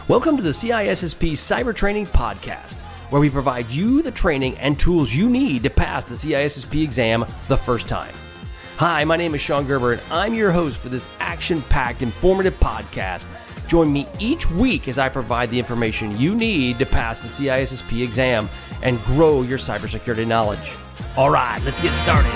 Welcome to the CISSP Cyber Training Podcast, where we provide you the training and tools you need to pass the CISSP exam the first time. Hi, my name is Sean Gerber, and I'm your host for this action-packed, informative podcast. Join me each week as I provide the information you need to pass the CISSP exam and grow your cybersecurity knowledge. All right, let's get started.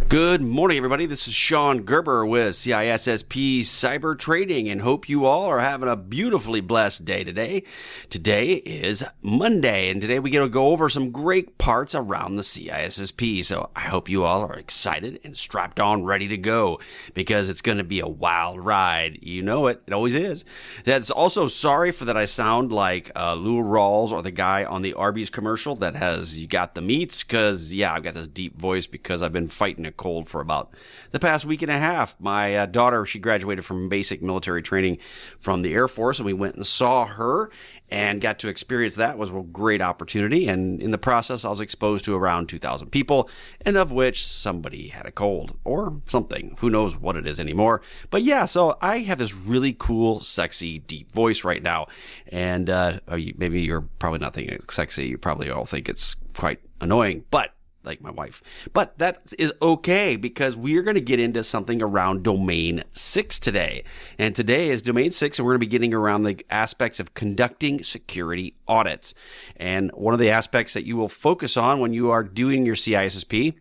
Good morning, everybody. This is Sean Gerber with CISSP Cyber Trading, and hope you all are having a beautifully blessed day today. Today is Monday, and today we get to go over some great parts around the CISSP. So I hope you all are excited and strapped on, ready to go, because it's going to be a wild ride. You know it. It always is. That's also sorry for that I sound like Lou Rawls or the guy on the Arby's commercial that has "You got the meats," because, yeah, I've got this deep voice because I've been fighting a cold for about the past week and a half. My daughter, she graduated from basic military training from the Air Force, and we went and saw her and got to experience that. It was a great opportunity, and in the process I was exposed to around 2,000 people, and of which somebody had a cold or something. Who knows what it is anymore. But yeah, so I have this really cool, sexy, deep voice right now, and maybe you're probably not thinking it's sexy. You probably all think it's quite annoying, but like my wife. But that is okay, because we are going to get into something around Domain 6 today. And today is Domain 6, and we're going to be getting around the aspects of conducting security audits. And one of the aspects that you will focus on when you are doing your CISSP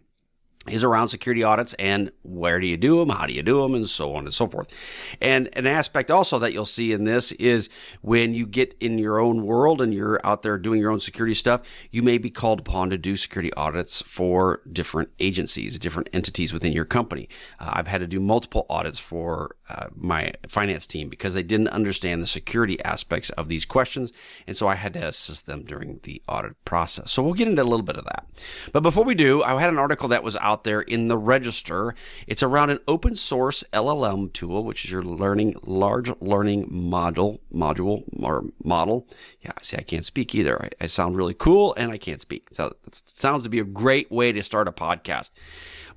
is around security audits and where do you do them, how do you do them, and so on and so forth. And an aspect also that you'll see in this is when you get in your own world and you're out there doing your own security stuff, you may be called upon to do security audits for different agencies, different entities within your company. I've had to do multiple audits for my finance team because they didn't understand the security aspects of these questions, and so I had to assist them during the audit process. So we'll get into a little bit of that. But before we do, I had an article that was out there in the Register. It's around an open source LLM tool, which is your large learning model. Yeah, see, I can't speak either. I sound really cool and I can't speak. So it sounds to be a great way to start a podcast.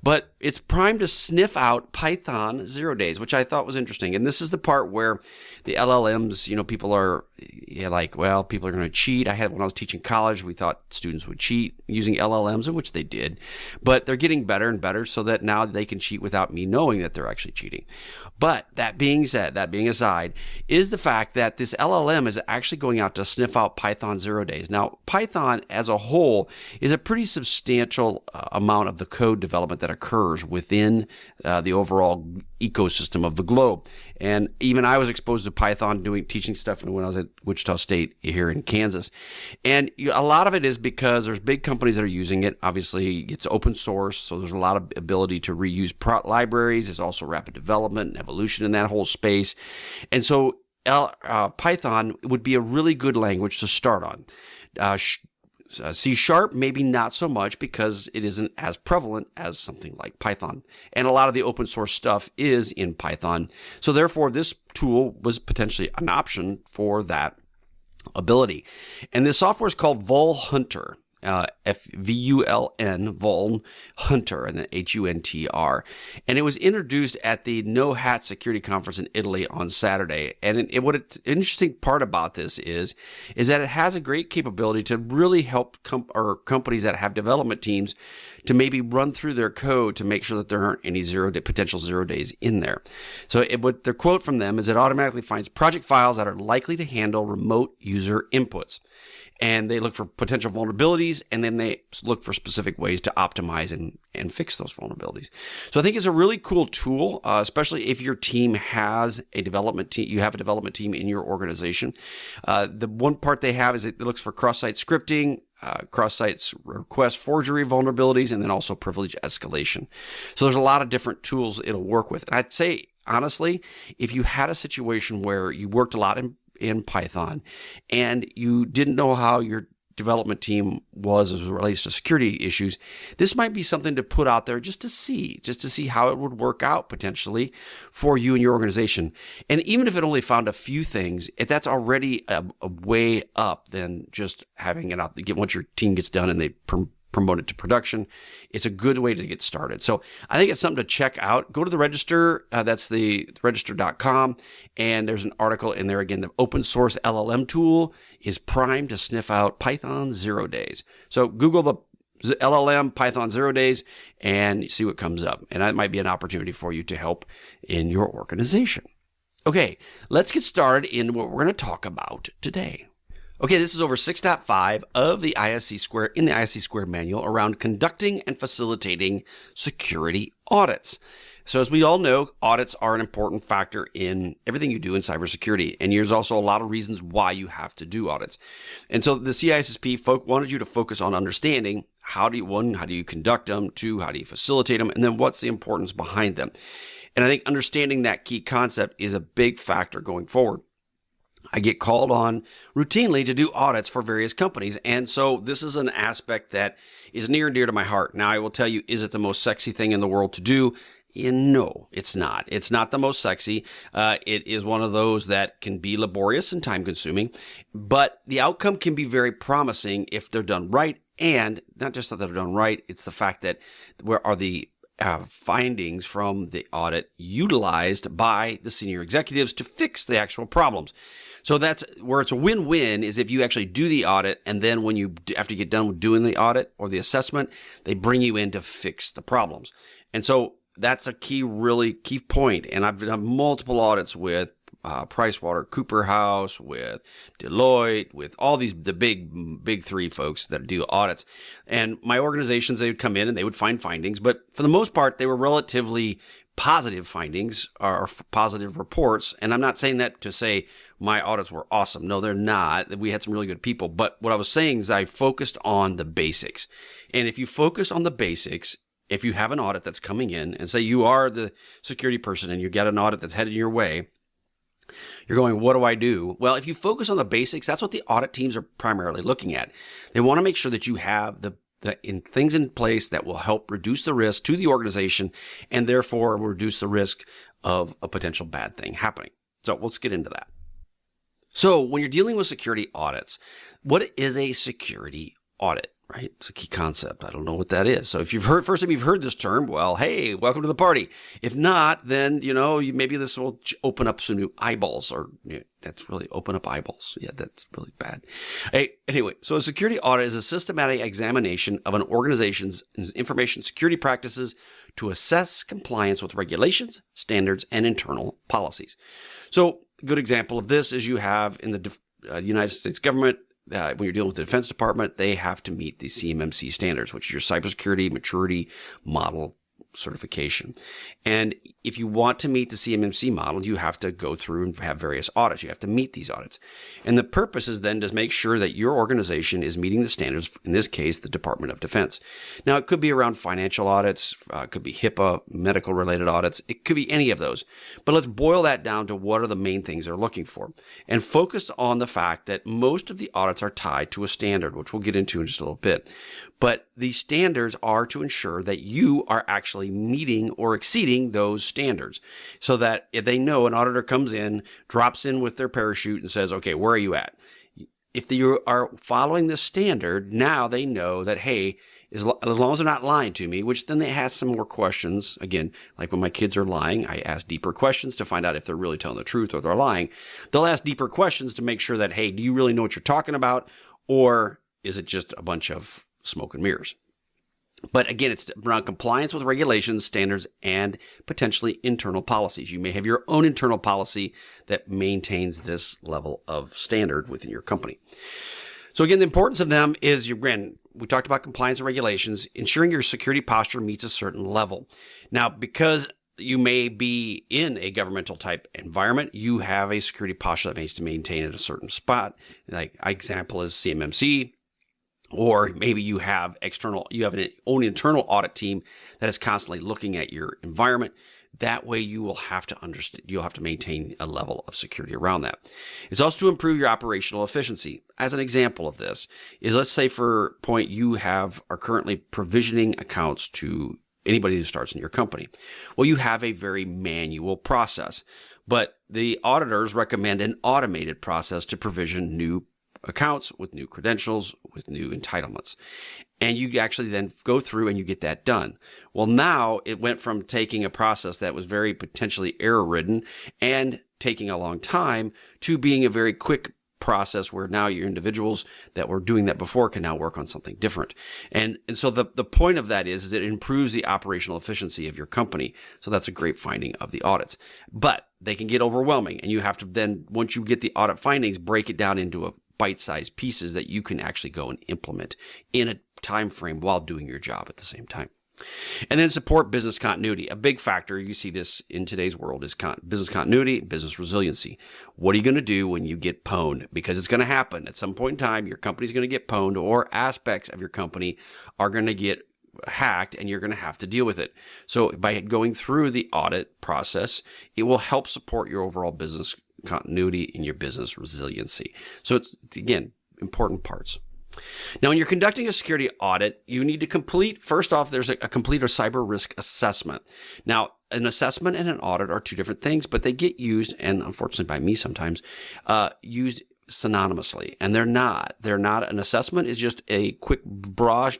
But it's primed to sniff out Python 0 days, which I thought was interesting. And this is the part where the LLMs, people are like, well, people are going to cheat. When I was teaching college, we thought students would cheat using LLMs, in which they did. But they're getting better and better so that now they can cheat without me knowing that they're actually cheating. But that being aside, is the fact that this LLM is actually going out to sniff out Python 0 days. Now, Python as a whole is a pretty substantial amount of the code development that occurs within the overall ecosystem of the globe. And even I was exposed to Python teaching stuff when I was at Wichita State here in Kansas. And a lot of it is because there's big companies that are using it. Obviously, it's open source, so there's a lot of ability to reuse libraries. There's also rapid development and evolution in that whole space. And so Python would be a really good language to start on. C# maybe not so much, because it isn't as prevalent as something like Python. And a lot of the open source stuff is in Python. So therefore, this tool was potentially an option for that ability. And this software is called Vol Hunter. VULN, Vol Hunter, and then HUNTR. And it was introduced at the No Hat Security Conference in Italy on Saturday. And what interesting part about this is that it has a great capability to really help companies that have development teams to maybe run through their code to make sure that there aren't any potential 0 days in there. So what their quote from them is, it automatically finds project files that are likely to handle remote user inputs. And they look for potential vulnerabilities, and then they look for specific ways to optimize and fix those vulnerabilities. So I think it's a really cool tool, especially if your team has a development team. You have a development team in your organization. The one part they have is it looks for cross-site scripting, cross-site request forgery vulnerabilities, and then also privilege escalation. So there's a lot of different tools it'll work with. And I'd say, honestly, if you had a situation where you worked a lot in Python and you didn't know how your development team was as it relates to security issues, this might be something to put out there just to see how it would work out potentially for you and your organization. And even if it only found a few things, if that's already a way up than just having it out once your team gets done and they promote it to production. It's a good way to get started. So I think it's something to check out. Go to the register. That's the register.com. And there's an article in there. Again, the open source LLM tool is primed to sniff out Python 0 days. So Google the LLM Python 0 days and see what comes up. And that might be an opportunity for you to help in your organization. Okay, let's get started in what we're going to talk about today. Okay, this is over 6.5 of the ISC Squared, in the ISC Squared manual around conducting and facilitating security audits. So as we all know, audits are an important factor in everything you do in cybersecurity. And there's also a lot of reasons why you have to do audits. And so the CISSP wanted you to focus on understanding how do you conduct them, two, how do you facilitate them, and then what's the importance behind them. And I think understanding that key concept is a big factor going forward. I get called on routinely to do audits for various companies. And so this is an aspect that is near and dear to my heart. Now, I will tell you, is it the most sexy thing in the world to do? No, it's not. It's not the most sexy. It is one of those that can be laborious and time consuming, but the outcome can be very promising if they're done right. And not just that they're done right, it's the fact that where are the findings from the audit utilized by the senior executives to fix the actual problems. So that's where it's a win-win, is if you actually do the audit, and then after you get done with doing the audit or the assessment, they bring you in to fix the problems. And so that's a really key point. And I've done multiple audits with PricewaterhouseCoopers, with Deloitte, with all the big three folks that do audits. And my organizations, they would come in and they would find findings, but for the most part, they were relatively positive findings or positive reports. And I'm not saying that to say my audits were awesome. No, they're not. We had some really good people. But what I was saying is I focused on the basics. And if you focus on the basics, if you have an audit that's coming in and say you are the security person and you get an audit that's headed your way, you're going, what do I do? Well, if you focus on the basics, that's what the audit teams are primarily looking at. They want to make sure that you have the things in place that will help reduce the risk to the organization and therefore reduce the risk of a potential bad thing happening. So let's get into that. So when you're dealing with security audits, what is a security audit? Right? It's a key concept. I don't know what that is. So if first time you've heard this term, well, hey, welcome to the party. If not, then, maybe this will open up some new eyeballs that's really open up eyeballs. Yeah, that's really bad. Hey, anyway, so a security audit is a systematic examination of an organization's information security practices to assess compliance with regulations, standards, and internal policies. So a good example of this is you have in the United States government, when you're dealing with the Defense Department, they have to meet the CMMC standards, which is your cybersecurity maturity model certification. And if you want to meet the CMMC model, you have to go through and have various audits. You have to meet these audits. And the purpose is then to make sure that your organization is meeting the standards, in this case, the Department of Defense. Now, it could be around financial audits, it could be HIPAA, medical-related audits. It could be any of those. But let's boil that down to what are the main things they're looking for. And focus on the fact that most of the audits are tied to a standard, which we'll get into in just a little bit. But these standards are to ensure that you are actually meeting or exceeding those standards, so that if they know an auditor comes in, drops in with their parachute and says, okay, where are you at? If you are following this standard, now they know that, hey, as long as they're not lying to me, which then they ask some more questions. Again, like when my kids are lying, I ask deeper questions to find out if they're really telling the truth or they're lying. They'll ask deeper questions to make sure that, hey, do you really know what you're talking about? Or is it just a bunch of smoke and mirrors? But again, it's around compliance with regulations, standards, and potentially internal policies. You may have your own internal policy that maintains this level of standard within your company. So again, the importance of them is, we talked about compliance and regulations, ensuring your security posture meets a certain level. Now, because you may be in a governmental type environment, you have a security posture that needs to maintain at a certain spot. Like example is CMMC. Or maybe you have an own internal audit team that is constantly looking at your environment. That way you will have to you'll have to maintain a level of security around that. It's also to improve your operational efficiency. As an example of this is, let's say for point you are currently provisioning accounts to anybody who starts in your company. Well, you have a very manual process, but the auditors recommend an automated process to provision new accounts, with new credentials, with new entitlements. And you actually then go through and you get that done. Well, now it went from taking a process that was very potentially error-ridden and taking a long time to being a very quick process where now your individuals that were doing that before can now work on something different. And so the point of that is it improves the operational efficiency of your company. So that's a great finding of the audits. But they can get overwhelming, and you have to then, once you get the audit findings, break it down into a bite-sized pieces that you can actually go and implement in a time frame while doing your job at the same time. And then support business continuity. A big factor, you see this in today's world, is business continuity, business resiliency. What are you going to do when you get pwned? Because it's going to happen. At some point in time, your company's going to get pwned, or aspects of your company are going to get hacked, and you're going to have to deal with it. So by going through the audit process, it will help support your overall business continuity and your business resiliency. So it's, again, important parts. Now, when you're conducting a security audit, you need to complete, first off, there's a complete a cyber risk assessment. Now, an assessment and an audit are two different things, but they get used, and unfortunately by me sometimes, used synonymously. And they're not. An assessment is just a quick brush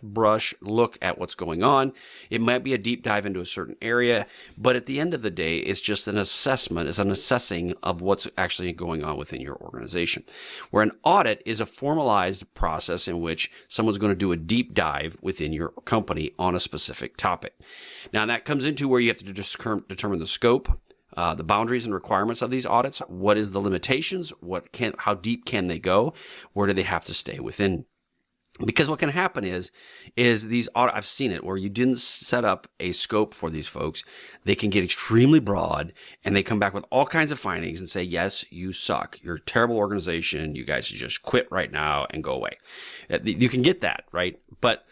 look at what's going on. It might be a deep dive into a certain area, but at the end of the day, it's just an assessment. It's an assessing of what's actually going on within your organization. Where an audit is a formalized process in which someone's going to do a deep dive within your company on a specific topic. Now, that comes into where you have to determine the scope, the boundaries and requirements of these audits. What is the limitations? How deep can they go? Where do they have to stay within? Because what can happen is these audit, I've seen it where you didn't set up a scope for these folks. They can get extremely broad, and they come back with all kinds of findings and say, yes, you suck. You're a terrible organization. You guys should just quit right now and go away. You can get that, right? But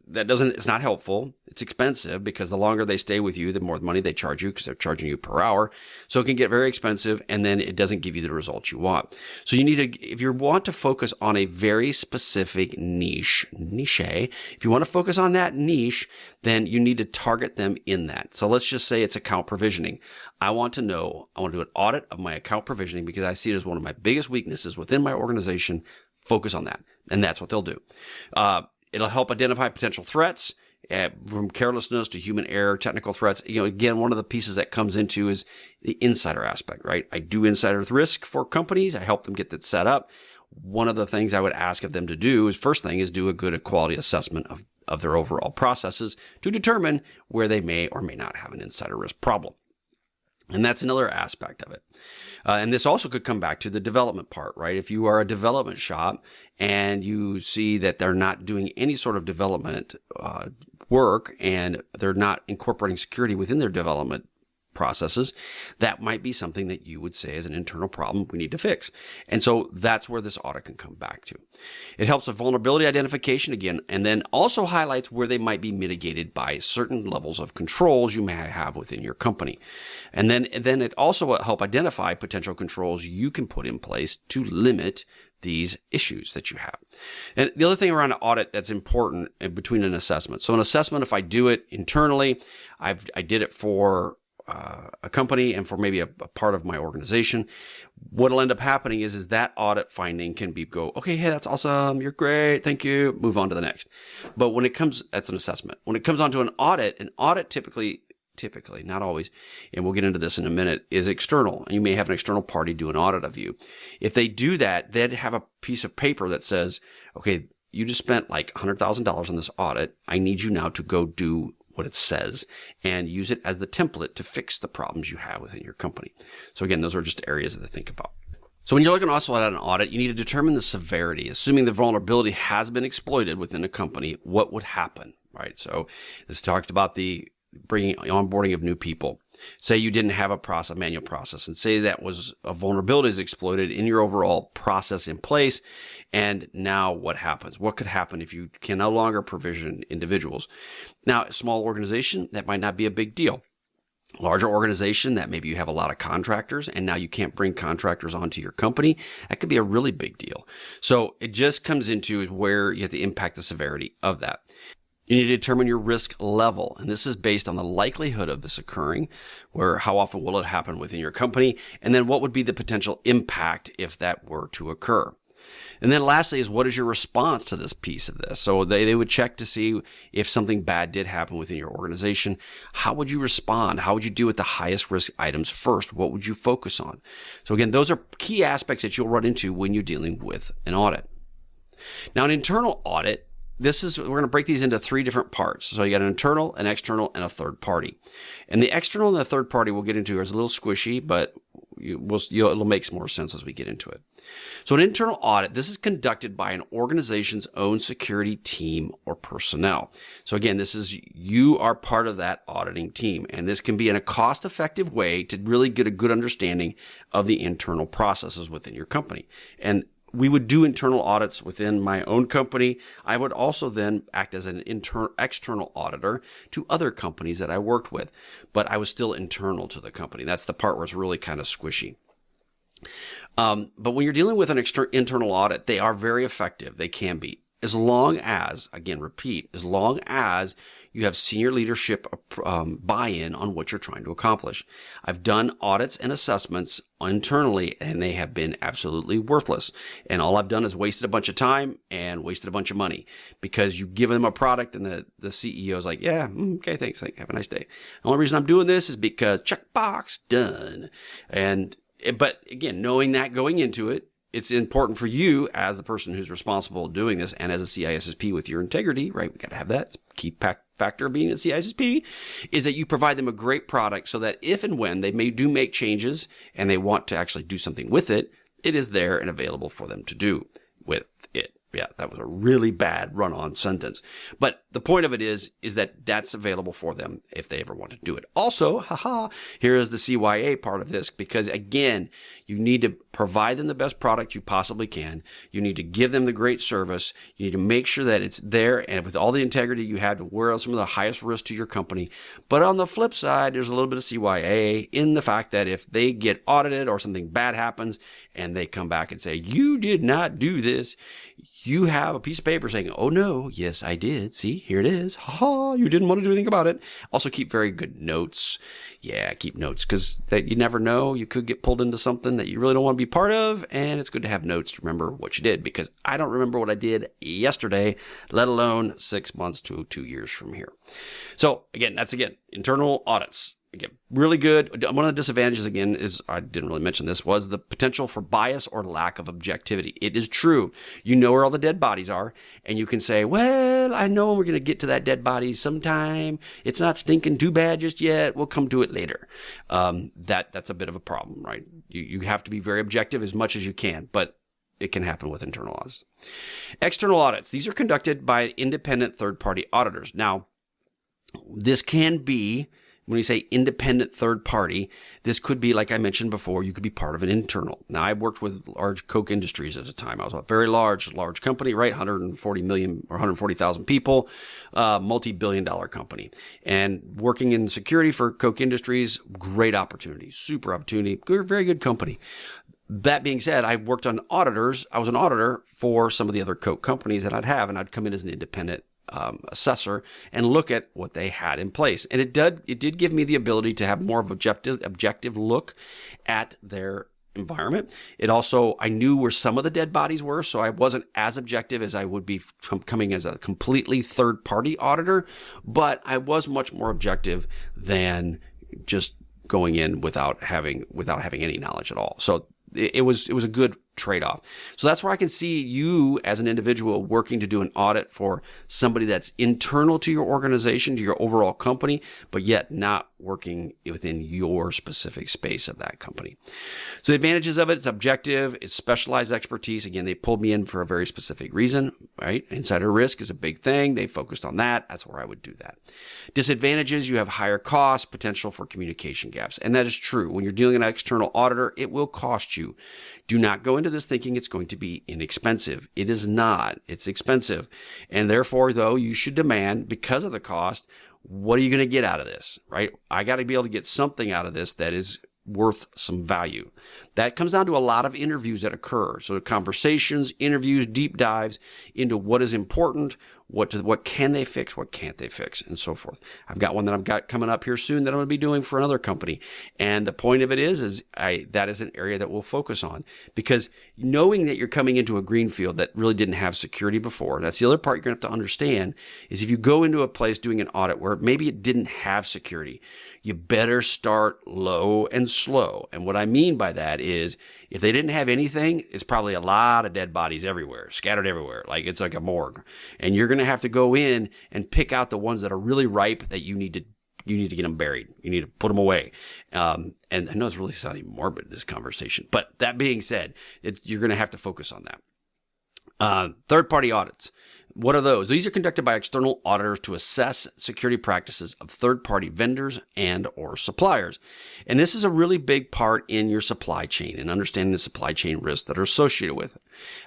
it's not helpful. It's expensive, because the longer they stay with you, the more money they charge you, because they're charging you per hour. So it can get very expensive, and then it doesn't give you the results you want. So you need to, if you want to focus on a very specific niche, if you want to focus on that niche, then you need to target them in that. So let's just say it's account provisioning. I want to do an audit of my account provisioning because I see it as one of my biggest weaknesses within my organization. Focus on that. And that's what they'll do. It'll help identify potential threats, from carelessness to human error, technical threats. Again, one of the pieces that comes into is the insider aspect, right? I do insider risk for companies. I help them get that set up. One of the things I would ask of them to do is do a good quality assessment of their overall processes to determine where they may or may not have an insider risk problem. And that's another aspect of it. And this also could come back to the development part, right? If you are a development shop and you see that they're not doing any sort of development work, and they're not incorporating security within their development processes, that might be something that you would say is an internal problem we need to fix. And so that's where this audit can come back to. It helps with vulnerability identification again, and then also highlights where they might be mitigated by certain levels of controls you may have within your company. And then it also will help identify potential controls you can put in place to limit these issues that you have. And the other thing around an audit that's important between an assessment. So an assessment, if I do it internally, I did it for a company and for maybe a part of my organization, what'll end up happening is that audit finding can okay, hey, that's awesome. You're great. Thank you. Move on to the next. But that's an assessment. When it comes onto an audit typically, not always, and we'll get into this in a minute, is external. And you may have an external party do an audit of you. If they do that, they'd have a piece of paper that says, okay, you just spent like $100,000 on this audit. I need you now to go do what it says and use it as the template to fix the problems you have within your company. So again, those are just areas to think about. So when you're looking also at an audit, you need to determine the severity. Assuming the vulnerability has been exploited within a company, what would happen, right? So this talked about the onboarding of new people. Say you didn't have a manual process, and say that was a vulnerability is exploited in your overall process in place. And now what happens? What could happen if you can no longer provision individuals? Now, a small organization, that might not be a big deal. Larger organization, that maybe you have a lot of contractors and now you can't bring contractors onto your company, that could be a really big deal. So it just comes into where you have to impact the severity of that. You need to determine your risk level, and this is based on the likelihood of this occurring, where how often will it happen within your company, and then what would be the potential impact if that were to occur. And then lastly is, what is your response to this piece of this? So they would check to see if something bad did happen within your organization. How would you respond? How would you deal with the highest risk items first? What would you focus on? So again, those are key aspects that you'll run into when you're dealing with an audit. Now, an internal audit, we're going to break these into three different parts. So you got an internal, an external, and a third party. And the external and the third party we'll get into is a little squishy, but it'll make more sense as we get into it. So an internal audit, this is conducted by an organization's own security team or personnel. So again, you are part of that auditing team, and this can be in a cost-effective way to really get a good understanding of the internal processes within your company. And we would do internal audits within my own company. I would also then act as an external auditor to other companies that I worked with, but I was still internal to the company. That's the part where it's really kind of squishy. But when you're dealing with an internal audit, they are very effective. They can be. As long as, again, repeat, as long as you have senior leadership buy-in on what you're trying to accomplish. I've done audits and assessments internally, and they have been absolutely worthless. And all I've done is wasted a bunch of time and wasted a bunch of money, because you give them a product and the CEO is like, yeah, okay, thanks, have a nice day. The only reason I'm doing this is because checkbox done. But again, knowing that going into it, it's important for you as the person who's responsible doing this, and as a CISSP with your integrity, right? We got to have that. It's a key factor of being a CISSP, is that you provide them a great product so that if and when they make changes and they want to actually do something with it, it is there and available for them to do with it. Yeah, that was a really bad run-on sentence. But the point of it is that that's available for them if they ever want to do it. Also, here is the CYA part of this, because again, you need to provide them the best product you possibly can. You need to give them the great service. You need to make sure that it's there and with all the integrity you have to wear some of the highest risk to your company. But on the flip side, there's a little bit of CYA in the fact that if they get audited or something bad happens and they come back and say, you did not do this, you have a piece of paper saying, oh no, yes, I did. See, here it is. You didn't want to do anything about it. Also keep very good notes. Yeah, keep notes, because you never know. You could get pulled into something that you really don't want to be part of, and it's good to have notes to remember what you did, because I don't remember what I did yesterday, let alone 6 months to 2 years from here. So again, internal audits. Again, really good. One of the disadvantages, again, is, I didn't really mention this, was the potential for bias or lack of objectivity. It is true. You know where all the dead bodies are, and you can say, well, I know we're going to get to that dead body sometime. It's not stinking too bad just yet. We'll come to it later. That's a bit of a problem, right? You have to be very objective as much as you can, but it can happen with internal audits. External audits. These are conducted by independent third-party auditors. Now, this can be, when we say independent third party, this could be, like I mentioned before, you could be part of an internal. Now, I worked with large Coke Industries at the time. I was a very large company, right? 140 million or 140,000 people, multi-billion-dollar company. And working in security for Coke Industries, great opportunity, super opportunity, very good company. That being said, I worked on auditors. I was an auditor for some of the other Coke companies that and I'd come in as an independent assessor and look at what they had in place. And it did give me the ability to have more of an objective look at their environment. It also, I knew where some of the dead bodies were, so I wasn't as objective as I would be coming as a completely third-party auditor, but I was much more objective than just going in without having any knowledge at all. So it was a good trade-off. So that's where I can see you as an individual working to do an audit for somebody that's internal to your organization, to your overall company, but yet not working within your specific space of that company. So the advantages of it's objective, it's specialized expertise. Again, they pulled me in for a very specific reason, right? Insider risk is a big thing. They focused on that. That's where I would do that. Disadvantages, you have higher costs, potential for communication gaps. And that is true. When you're dealing with an external auditor, it will cost you. Do not go into this thinking it's going to be inexpensive. It is not. It's expensive. And therefore, though, you should demand, because of the cost, what are you going to get out of this, right? I got to be able to get something out of this that is worth some value. That comes down to a lot of interviews that occur. So conversations, interviews, deep dives into what is important, What can they fix? What can't they fix? And so forth. I've got one that I've got coming up here soon that I'm going to be doing for another company. And the point of it is that is an area that we'll focus on, because knowing that you're coming into a green field that really didn't have security before, that's the other part you're going to have to understand, is if you go into a place doing an audit where maybe it didn't have security, you better start low and slow. And what I mean by that is, if they didn't have anything, it's probably a lot of dead bodies everywhere, scattered everywhere. Like it's like a morgue. And you're going to have to go in and pick out the ones that are really ripe that you need to get them buried. You need to put them away. And I know it's really sounding morbid, this conversation, but that being said, you're going to have to focus on that. Third-party audits. What are those? These are conducted by external auditors to assess security practices of third-party vendors and or suppliers. And this is a really big part in your supply chain and understanding the supply chain risks that are associated with it.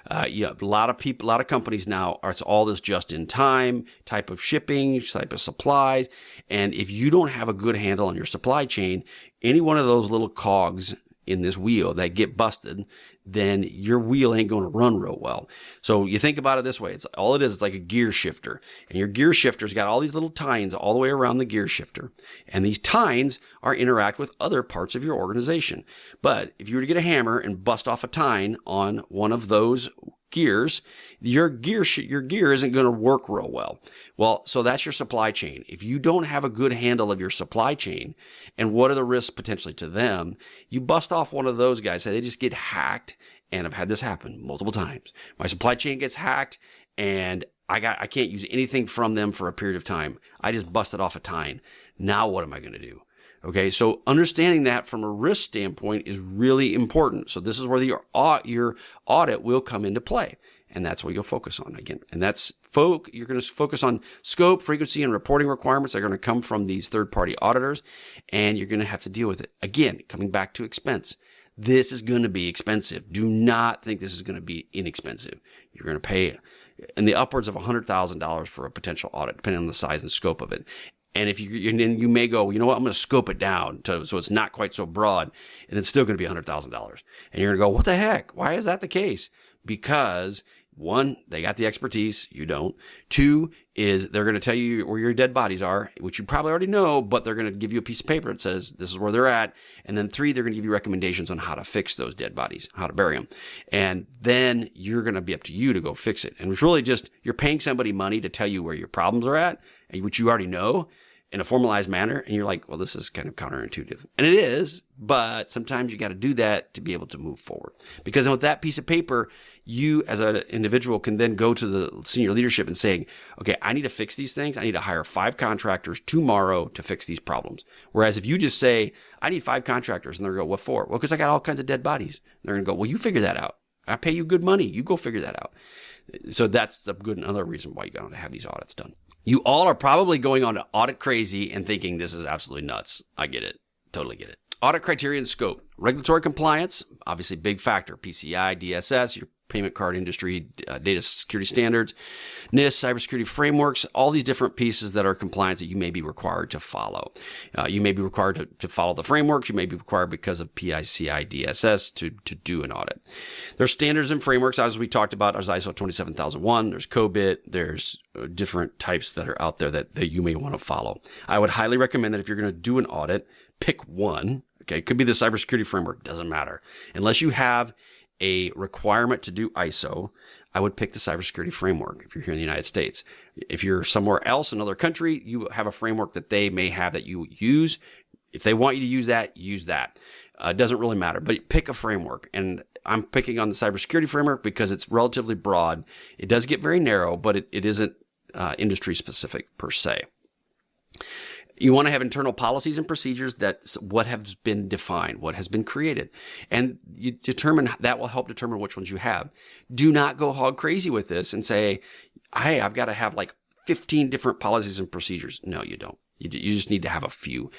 A lot of companies now, it's all this just-in-time type of shipping, type of supplies. And if you don't have a good handle on your supply chain, any one of those little cogs in this wheel that get busted, then your wheel ain't going to run real well. So you think about it this way. It's like a gear shifter. And your gear shifter's got all these little tines all the way around the gear shifter. And these tines interact with other parts of your organization. But if you were to get a hammer and bust off a tine on one of those gears, your gear isn't going to work real well. Well, so that's your supply chain. If you don't have a good handle of your supply chain and what are the risks potentially to them, you bust off one of those guys, so they just get hacked. And I've had this happen multiple times. My supply chain gets hacked and I can't use anything from them for a period of time. I just busted off a tine. Now what am I going to do? Okay, so understanding that from a risk standpoint is really important. So this is where your audit will come into play. And that's what you'll focus on again. And you're going to focus on scope, frequency, and reporting requirements that are going to come from these third-party auditors. And you're going to have to deal with it. Again, coming back to expense. This is going to be expensive. Do not think this is going to be inexpensive. You're going to pay in the upwards of $100,000 for a potential audit, depending on the size and scope of it. And then you may go, you know what, I'm going to scope it down so it's not quite so broad, and it's still going to be $100,000. And you're going to go, what the heck? Why is that the case? Because one, they got the expertise. You don't. Two is they're going to tell you where your dead bodies are, which you probably already know, but they're going to give you a piece of paper that says this is where they're at. And then three, they're going to give you recommendations on how to fix those dead bodies, how to bury them. And then you're going to be up to you to go fix it. And it's really just, you're paying somebody money to tell you where your problems are at, which you already know, in a formalized manner. And you're like, well, this is kind of counterintuitive. And it is, but sometimes you got to do that to be able to move forward. Because with that piece of paper, you as an individual can then go to the senior leadership and saying, okay, I need to fix these things. I need to hire 5 contractors tomorrow to fix these problems. Whereas if you just say, I need 5 contractors, and they're going to go, what for? Well, because I got all kinds of dead bodies. And they're going to go, well, you figure that out. I pay you good money. You go figure that out. So that's another reason why you got to have these audits done. You all are probably going on to audit crazy and thinking this is absolutely nuts. I get it. Totally get it. Audit criteria and scope. Regulatory compliance, obviously big factor. PCI DSS, your payment card industry, data security standards, NIST, cybersecurity frameworks, all these different pieces that are compliance that you may be required to follow. You may be required to follow the frameworks. You may be required because of PCI DSS to do an audit. There's standards and frameworks, as we talked about. There's ISO 27001, there's COBIT, there's different types that are out there that you may want to follow. I would highly recommend that if you're going to do an audit, pick one. Okay, it could be the cybersecurity framework, doesn't matter. Unless you have a requirement to do ISO, I would pick the cybersecurity framework if you're here in the United States. If you're somewhere else, another country, you have a framework that they may have that you use. If they want you to use that, use that. It doesn't really matter, but pick a framework. And I'm picking on the cybersecurity framework because it's relatively broad. It does get very narrow, but it isn't industry specific per se. You want to have internal policies and procedures that's what has been defined, what has been created. And that will help determine which ones you have. Do not go hog crazy with this and say, hey, I've got to have like 15 different policies and procedures. No, you don't. You just need to have a few.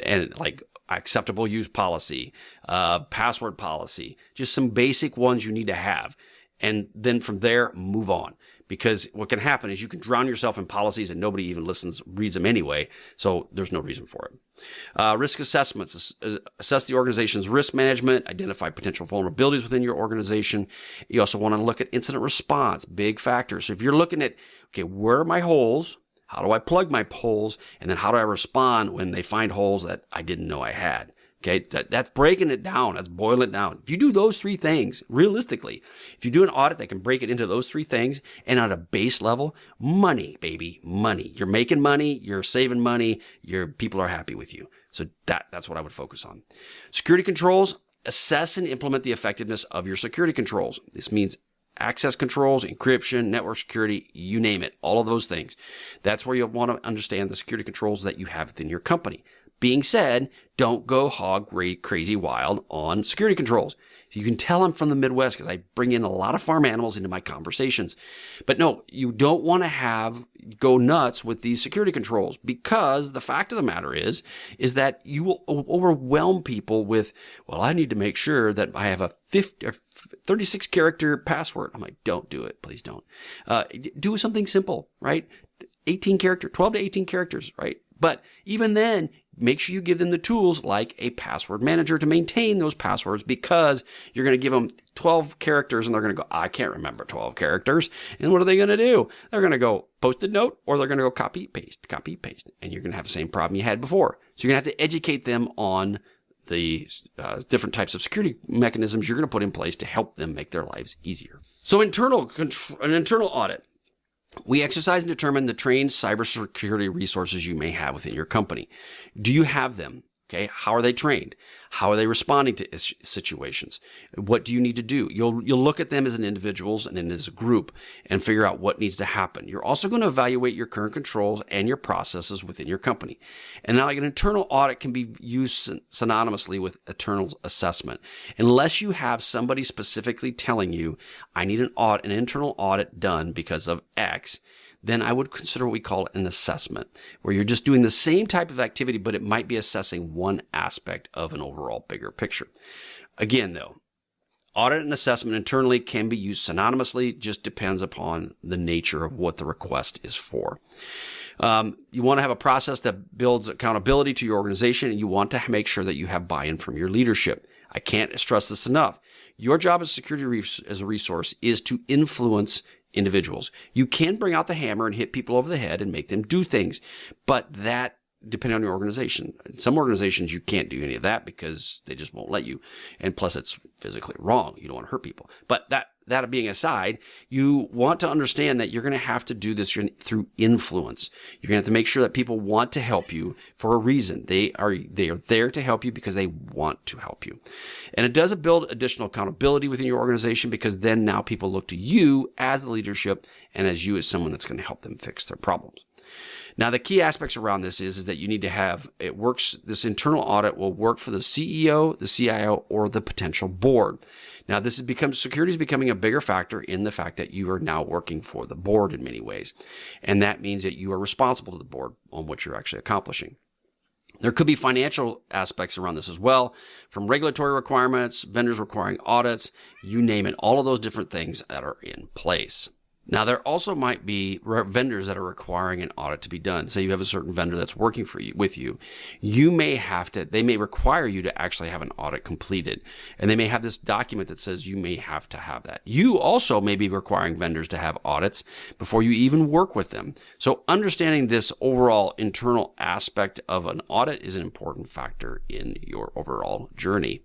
And like acceptable use policy, password policy, just some basic ones you need to have. And then from there, move on. because what can happen is you can drown yourself in policies and nobody even reads them anyway. So there's no reason for it. Risk assessments, assess the organization's risk management, identify potential vulnerabilities within your organization. You also want to look at incident response, big factors. So if you're looking at, okay, where are my holes? How do I plug my holes? And then how do I respond when they find holes that I didn't know I had? Okay, that's breaking it down. That's boiling it down. If you do those three things, realistically, if you do an audit that can break it into those three things and at a base level, money, baby, money. You're making money, you're saving money, your people are happy with you. So that's what I would focus on. Security controls, assess and implement the effectiveness of your security controls. This means access controls, encryption, network security, you name it, all of those things. That's where you'll want to understand the security controls that you have within your company. Being said, don't go hog crazy wild on security controls. So you can tell I'm from the Midwest because I bring in a lot of farm animals into my conversations. But no, you don't want to go nuts with these security controls, because the fact of the matter is that you will overwhelm people with, well, I need to make sure that I have a 36 character password. I'm like, don't do it. Please don't. Do something simple, right? 12 to 18 characters, right? But even then, make sure you give them the tools like a password manager to maintain those passwords, because you're going to give them 12 characters and they're going to go, I can't remember 12 characters. And what are they going to do? They're going to go post-it note, or they're going to go copy, paste. And you're going to have the same problem you had before. So you're going to have to educate them on the different types of security mechanisms you're going to put in place to help them make their lives easier. So an internal audit. We exercise and determine the trained cybersecurity resources you may have within your company. Do you have them? Okay. How are they trained? How are they responding to situations? What do you need to do? You'll look at them as an individuals and as a group and figure out what needs to happen. You're also going to evaluate your current controls and your processes within your company. And now, like, an internal audit can be used synonymously with internal assessment. Unless you have somebody specifically telling you, I need an internal audit done because of X, then I would consider what we call an assessment, where you're just doing the same type of activity, but it might be assessing one aspect of an overall bigger picture. Again, though, audit and assessment internally can be used synonymously, just depends upon the nature of what the request is for. You want to have a process that builds accountability to your organization, and you want to make sure that you have buy-in from your leadership. I can't stress this enough. Your job as a resource is to influence individuals. You can bring out the hammer and hit people over the head and make them do things, but that depending on your organization. Some organizations you can't do any of that because they just won't let you, and plus it's physically wrong. You don't want to hurt people. But that being aside, you want to understand that you're going to have to do this through influence. You're going to have to make sure that people want to help you for a reason. They are there to help you because they want to help you. And it does build additional accountability within your organization, because then now people look to you as the leadership and as you as someone that's going to help them fix their problems. Now, the key aspects around this is that you need to have, this internal audit will work for the CEO, the CIO, or the potential board. Now, security is becoming a bigger factor in the fact that you are now working for the board in many ways. And that means that you are responsible to the board on what you're actually accomplishing. There could be financial aspects around this as well, from regulatory requirements, vendors requiring audits, you name it, all of those different things that are in place. Now, there also might be vendors that are requiring an audit to be done. Say you have a certain vendor that's working with you. They may require you to actually have an audit completed. And they may have this document that says you may have to have that. You also may be requiring vendors to have audits before you even work with them. So understanding this overall internal aspect of an audit is an important factor in your overall journey.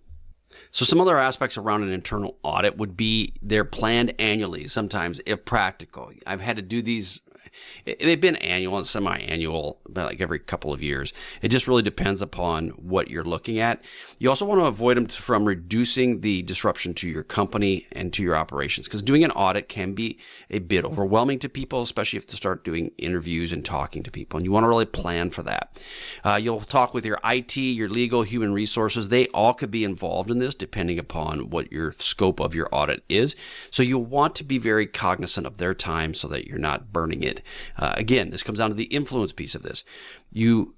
So some other aspects around an internal audit would be they're planned annually, sometimes if practical. I've had to do these. They've been annual and semi-annual, like every couple of years. It just really depends upon what you're looking at. You also want to avoid them from reducing the disruption to your company and to your operations, because doing an audit can be a bit overwhelming to people, especially if you have to start doing interviews and talking to people. And you want to really plan for that. You'll talk with your IT, your legal, human resources. They all could be involved in this depending upon what your scope of your audit is. So you'll want to be very cognizant of their time so that you're not burning it. Again, this comes down to the influence piece of this. You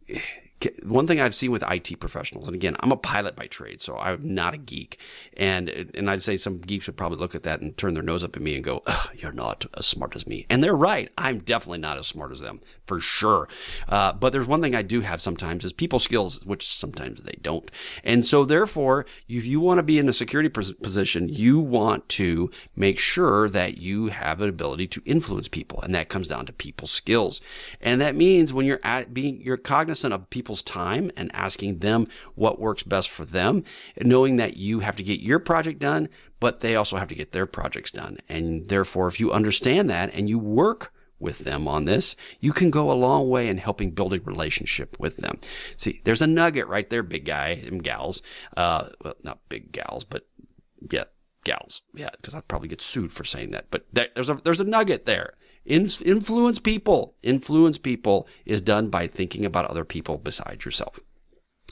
one thing I've seen with IT professionals, and again, I'm a pilot by trade, so I'm not a geek. And I'd say some geeks would probably look at that and turn their nose up at me and go, you're not as smart as me. And they're right. I'm definitely not as smart as them, for sure. But there's one thing I do have sometimes is people skills, which sometimes they don't. And so therefore, if you want to be in a security position, you want to make sure that you have an ability to influence people. And that comes down to people skills. And that means when you're cognizant of people's time and asking them what works best for them, knowing that you have to get your project done, but they also have to get their projects done. And therefore, if you understand that and you work with them on this, you can go a long way in helping build a relationship with them. See, there's a nugget right there, big guy and gals. Well, not big gals, but yeah, gals. Yeah, because I'd probably get sued for saying that. But there's a nugget there. Influence people. Influence people is done by thinking about other people besides yourself.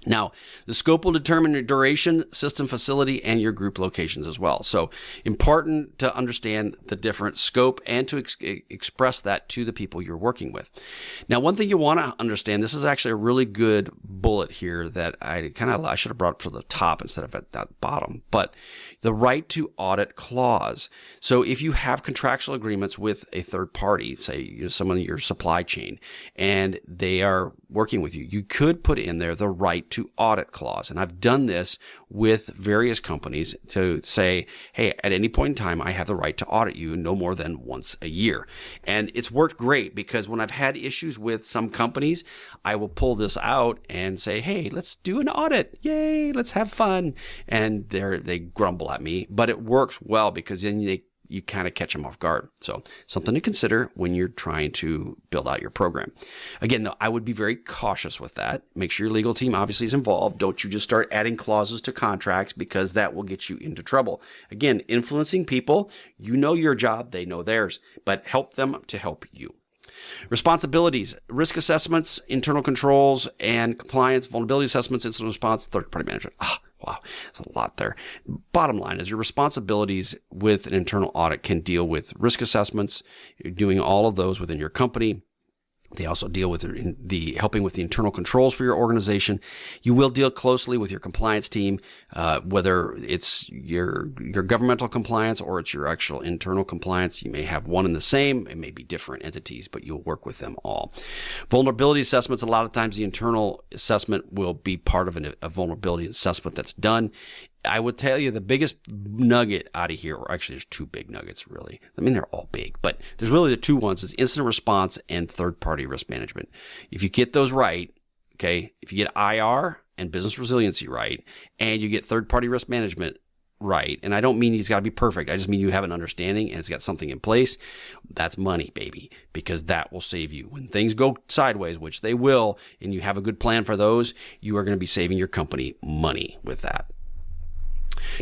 Now, the scope will determine your duration, system facility, and your group locations as well. So important to understand the different scope and to express that to the people you're working with. Now, one thing you want to understand, this is actually a really good bullet here that I should have brought up to the top instead of at that bottom, but the right to audit clause. So if you have contractual agreements with a third party, say someone in your supply chain, and they are working with you, you could put in there the right to audit clause. And I've done this with various companies to say, hey, at any point in time, I have the right to audit you no more than once a year. And it's worked great because when I've had issues with some companies, I will pull this out and say, hey, let's do an audit. Yay, let's have fun. And they grumble at me, but it works well because then you kind of catch them off guard. So something to consider when you're trying to build out your program. Again, though, I would be very cautious with that. Make sure your legal team obviously is involved. Don't you just start adding clauses to contracts because that will get you into trouble. Again, influencing people, you know your job, they know theirs, but help them to help you. Responsibilities, risk assessments, internal controls, and compliance, vulnerability assessments, incident response, third-party management. Wow, that's a lot there. Bottom line is your responsibilities with an internal audit can deal with risk assessments. You're doing all of those within your company. They also deal with the helping with the internal controls for your organization. You will deal closely with your compliance team, whether it's your governmental compliance or it's your actual internal compliance. You may have one and the same. It may be different entities, but you'll work with them all. Vulnerability assessments, a lot of times the internal assessment will be part of a vulnerability assessment that's done. I would tell you the biggest nugget out of here, or actually there's two big nuggets really. I mean, they're all big, but there's really the two ones is incident response and third-party risk management. If you get those right, okay, if you get IR and business resiliency right, and you get third-party risk management right, and I don't mean it's got to be perfect. I just mean you have an understanding and it's got something in place. That's money, baby, because that will save you. When things go sideways, which they will, and you have a good plan for those, you are going to be saving your company money with that.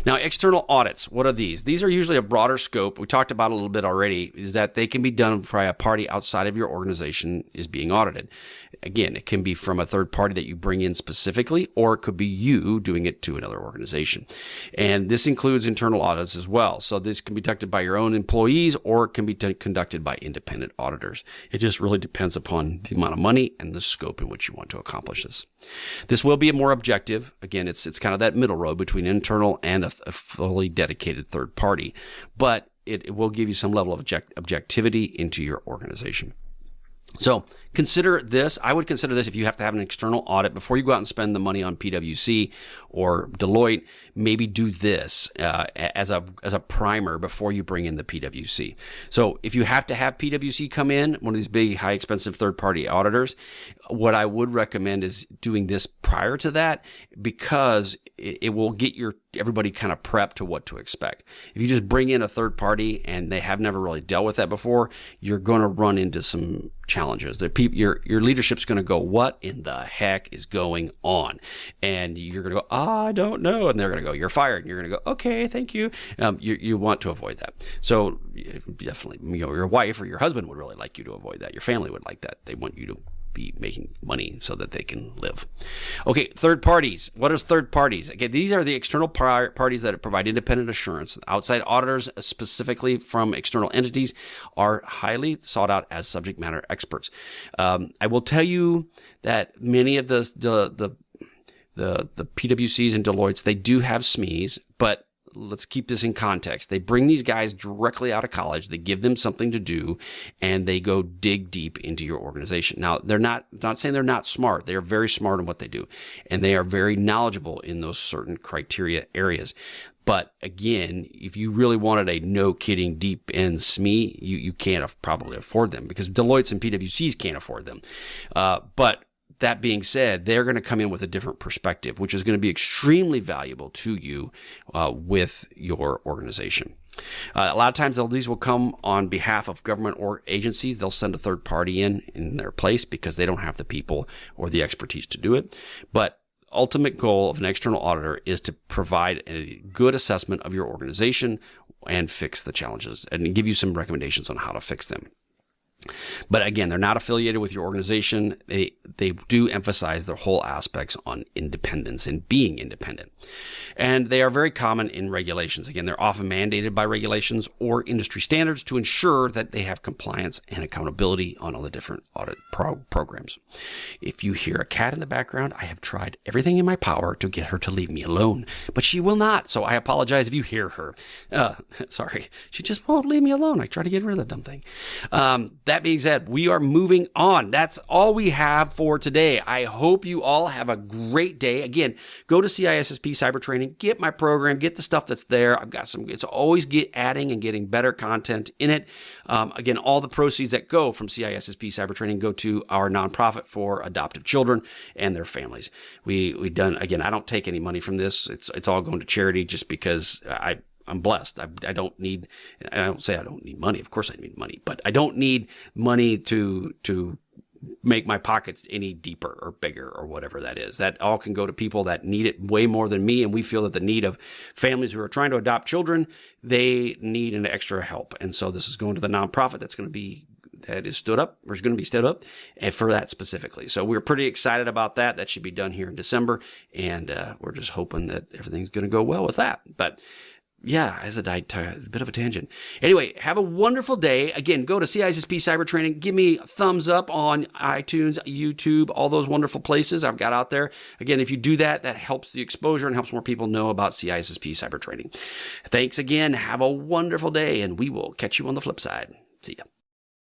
Now, external audits, what are these? These are usually a broader scope. We talked about a little bit already, is that they can be done by a party outside of your organization is being audited. Again, it can be from a third party that you bring in specifically, or it could be you doing it to another organization. And this includes internal audits as well. So this can be conducted by your own employees, or it can be conducted by independent auditors. It just really depends upon the amount of money and the scope in which you want to accomplish this. This will be more objective. Again, it's kind of that middle road between internal and a fully dedicated third party, but it will give you some level of objectivity into your organization. So consider this. I would consider this if you have to have an external audit before you go out and spend the money on PwC or Deloitte. Maybe do this as a primer before you bring in the PwC. So if you have to have PwC come in, one of these big, high expensive third party auditors, what I would recommend is doing this prior to that, because it will get everybody kind of prepped to what to expect. If you just bring in a third party and they have never really dealt with that before, you're going to run into some challenges. Your leadership's going to go, what in the heck is going on? And you're going to go, I don't know. And they're going to go, you're fired. And you're going to go, okay, thank you. You want to avoid that. So definitely, your wife or your husband would really like you to avoid that. Your family would like that. They want you to be making money so that they can live. Okay, third parties. What is third parties? Okay, these are the external parties that provide independent assurance. Outside auditors, specifically from external entities, are highly sought out as subject matter experts. I will tell you that many of the PwCs and Deloittes, they do have SMEs, but let's keep this in context. They bring these guys directly out of college. They give them something to do, and they go dig deep into your organization. Now, they're not saying they're not smart. They are very smart in what they do, and they are very knowledgeable in those certain criteria areas. But again, if you really wanted a no kidding deep end SME, you can't probably afford them, because Deloittes and PwCs can't afford them. But that being said, they're going to come in with a different perspective, which is going to be extremely valuable to you with your organization. A lot of times these will come on behalf of government or agencies. They'll send a third party in their place because they don't have the people or the expertise to do it. But ultimate goal of an external auditor is to provide a good assessment of your organization and fix the challenges and give you some recommendations on how to fix them. But again, they're not affiliated with your organization. They do emphasize their whole aspects on independence and being independent. And they are very common in regulations. Again, they're often mandated by regulations or industry standards to ensure that they have compliance and accountability on all the different audit programs. If you hear a cat in the background, I have tried everything in my power to get her to leave me alone, but she will not. So I apologize if you hear her. Sorry. She just won't leave me alone. I try to get rid of the dumb thing. That being said, we are moving on. That's all we have for today. I hope you all have a great day. Again, go to CISSP Cyber Training, get my program, get the stuff that's there. I've got some, it's always adding and getting better content in it. Again, all the proceeds that go from CISSP Cyber Training go to our nonprofit for adoptive children and their families. We done, again, I don't take any money from this. It's all going to charity just because I'm blessed. I don't need, I don't say I don't need money. Of course I need money, but I don't need money to make my pockets any deeper or bigger or whatever that is. That all can go to people that need it way more than me. And we feel that the need of families who are trying to adopt children, they need an extra help. And so this is going to the nonprofit that is stood up, or is going to be stood up, and for that specifically. So we're pretty excited about that. That should be done here in December. And we're just hoping that everything's going to go well with that. But yeah, as a bit of a tangent. Anyway, have a wonderful day. Again, go to CISSP Cyber Training. Give me a thumbs up on iTunes, YouTube, all those wonderful places I've got out there. Again, if you do that, that helps the exposure and helps more people know about CISSP Cyber Training. Thanks again. Have a wonderful day, and we will catch you on the flip side. See ya.